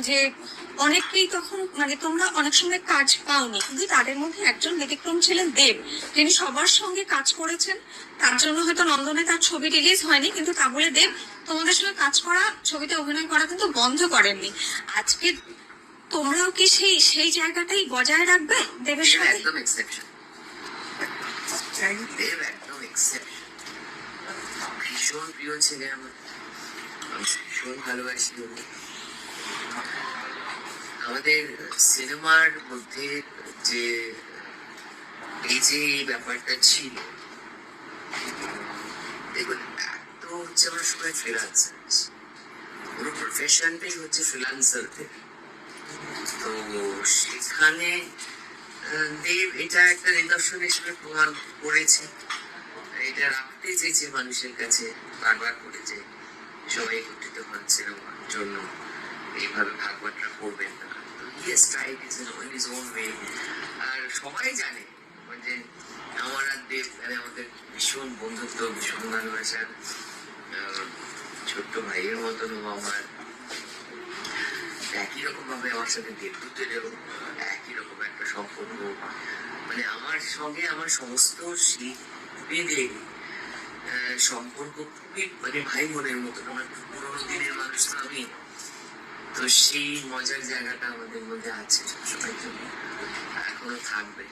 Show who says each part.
Speaker 1: যে অনেকেই তখন মানে তোমরা অনেক সময় কাজ পাওনি, কিন্তু তাদের মধ্যে একজন ব্যতিক্রম ছিলেন দেব, যিনি সবার সঙ্গে কাজ করেছেন। তার জন্য হয়তো নন্দনে তার ছবি রিলিজ হয়নি, কিন্তু তা বলে দেব তোমাদের সঙ্গে কাজ করা, ছবিতে অভিনয় করা কিন্তু বন্ধ করেননি। আজকে তোমরাও কি সেই সেই জায়গাটাই বজায় রাখবে দেবের সাথে?
Speaker 2: একদম এক্সেপশন, দেব একদম এক্সেপশন। ভীষণ প্রিয় ছেলে আমার, আমি ভীষণ ভালোবাসি ওকে। আমাদের সিনেমার মধ্যে যে এই যে ব্যাপারটা ছিল, দেখুন এত হচ্ছে আমরা সবাই ফ্রিল্যান্সার, পুরো প্রফেশনটাই হচ্ছে ফ্রিল্যান্সারদের। তো সেখানে দেব এটা একটা নিদর্শন হিসেবে প্রমাণ করেছে, এটা রাখতে চেয়েছে মানুষের কাছে, বারবার করেছে সবাই একত্রিত হন সিনেমার জন্য, এইভাবে ভাগবাটরা করবেন না। তো yes tried is in his own way. আর সবাই জানে যে আমার আর দেব মানে আমাদের ভীষণ বন্ধুত্ব, ভীষণ ভালোবাসা, ছোট্ট ভাইয়ের মতন আমার। একই রকম ভাবে আমার সাথে দেবদূতেরও একই রকম একটা সম্পর্ক। মানে আমার সঙ্গে আমার সমস্ত শিল্পীদের সম্পর্ক খুবই মানে ভাই বোনের মতন। আমার পুরোনো দিনের মানুষ তো আমি, তো সেই মজার জায়গাটা আমাদের মধ্যে আছে সবসময়ের জন্য, এখনো থাকবে।